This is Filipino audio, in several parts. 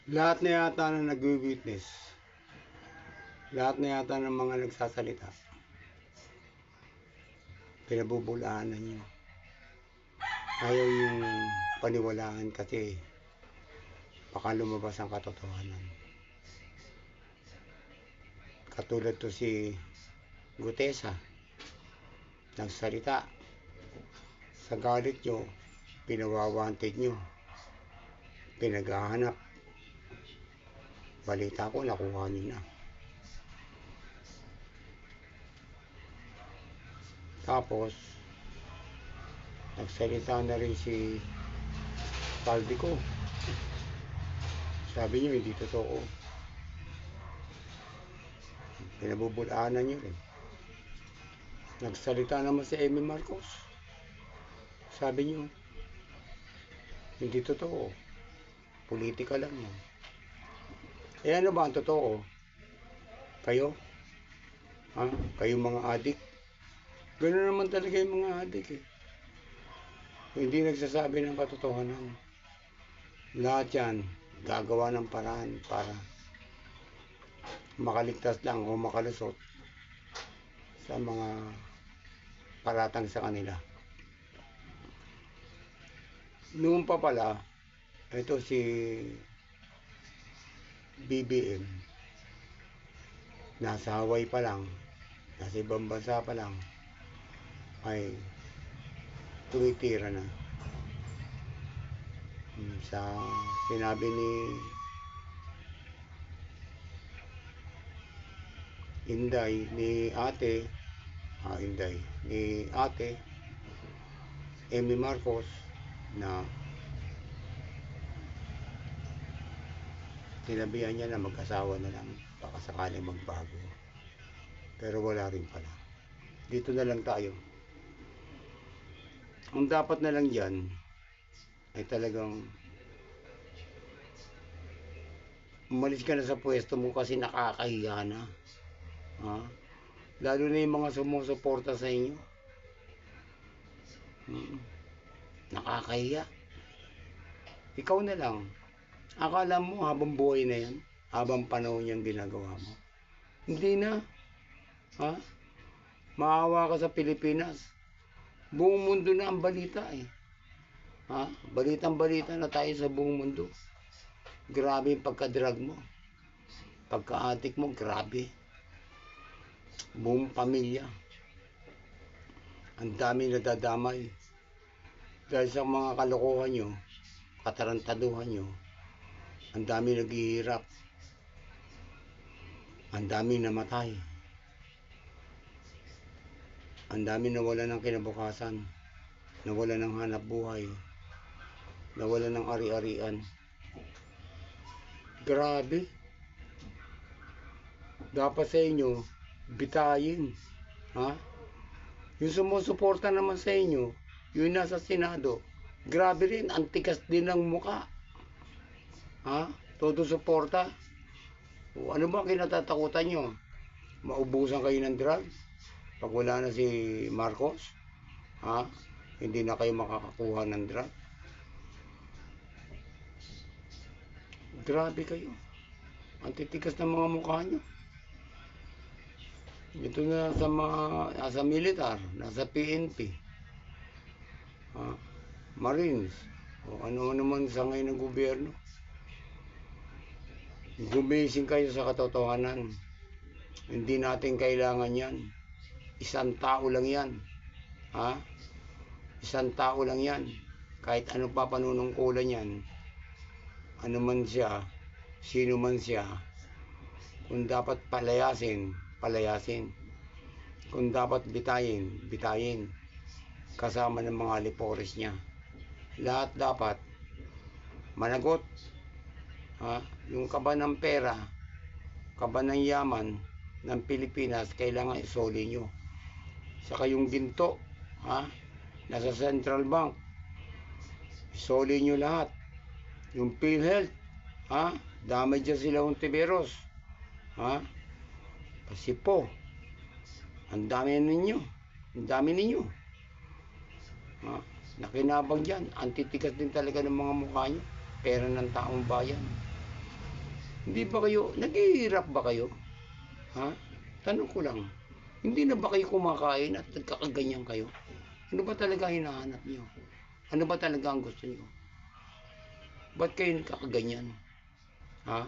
Lahat na yata na nag-witness, lahat na yata ng mga nagsasalita, pinabubulaanan nyo. Ayaw yung paniwalaan kasi baka lumabas ang katotohanan. Katulad to si Gutesa, nagsalita. Sa galit nyo, pinawawanted nyo, pinaghahanap. Balita ko, nakuha nyo na. Tapos, nagsalita na rin si Saldico. Sabi nyo, hindi totoo. Pinabubulaanan nyo rin. Nagsalita naman si Amy Marcos. Sabi nyo, hindi totoo. Politika lang yan. Eh ano ba ang totoo? Kayo? Ha? Kayong mga adik? Ganoon naman talaga yung mga adik eh. Hindi nagsasabi ng katotohanan. Lahat yan, gagawa ng paraan para makaligtas lang o makalusot sa mga paratang sa kanila. Noon pa pala, ito si BBM, nasa Hawaii pa lang, nasa ibang bansa pa lang, ay tumitira na. Sa sinabi ni Inday, ni ate Amy Marcos, na sinabihan niya na mag-asawa na lang baka sakaling magbago, pero wala rin pala. Dito na lang tayo. Ang dapat na lang dyan ay talagang umalis ka na sa pwesto mo kasi nakakahiya na. Lalo na yung mga sumusuporta sa inyo. Nakakahiya. Ikaw na lang. Akala mo habang buhay na yan, habang panahon yan ginagawa mo. Hindi na. Maawa ka sa Pilipinas. Buong mundo na ang balita eh. Balitang-balita na tayo sa buong mundo. Grabe yung pagka-drug mo. Pagka-adik mo, grabe. Buong pamilya. Ang dami nadadamay. Dahil sa mga kalokohan nyo, katarantaduhan nyo, ang dami naghihirap. Ang dami namatay. Ang dami nawala ng kinabukasan. Nawala ng hanap buhay. Nawala ng ari-arian. Grabe. Dapat sa inyo, bitayin. Yung sumusuporta naman sa inyo, yung nasa Senado, grabe rin, ang tikas din ng muka. Todo suporta. Ano ba kinatatakutan nyo? Maubusan kayo ng drugs? Pag wala na si Marcos? Hindi na kayo makakakuha ng drugs? Grabe kayo. Ang titikas ng mga mukha nyo. Ito na sa mga nasa militar, nasa PNP, Marines, o ano naman sa ngayon ng gobyerno. Gumising kayo sa katotohanan. Hindi natin kailangan yan. Isang tao lang yan. Isang tao lang yan. Kahit ano pa panunungkulan yan, ano man siya, sino man siya, kung dapat palayasin, palayasin. Kung dapat bitayin, bitayin. Kasama ng mga lipores niya. Lahat dapat managot. Yung kaba ng pera, kaba ng yaman ng Pilipinas, kailangan isoli nyo. Saka yung ginto, nasa Central Bank, isoli nyo lahat. Yung PhilHealth, damay dyan sila Ontiveros. Kasi po, ang dami ninyo. Ang dami ninyo. Nakinabang dyan. Ang titikas din talaga ng mga mukha nyo. Pera ng taong bayan. Hindi ba kayo, naghihirap ba kayo? Ha? Tanong ko lang. Hindi na ba kayo kumakain at nagkakaganyan kayo? Ano ba talaga hinahanap nyo? Ano ba talaga ang gusto nyo? Ba't kayo nagkakaganyan? Ha?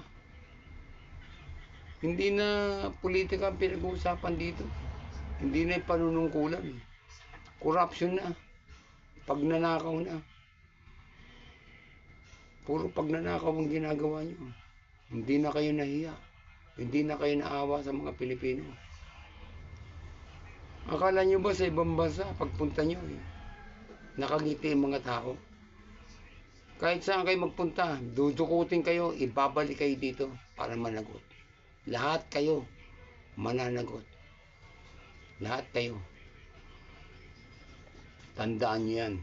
Hindi na politika ang pinag-uusapan dito. Hindi na panunungkulan. Corruption na. Pagnanakaw na. Puro pagnanakaw ang ginagawa nyo. Hindi na kayo nahiya. Hindi na kayo naawa sa mga Pilipino. Akala nyo ba sa ibang bansa, pagpunta nyo, nakangiti ang mga tao? Kahit saan kayo magpunta, dudukutin kayo, ibabalik kayo dito para managot. Lahat kayo mananagot. Lahat kayo. Tandaan nyo yan.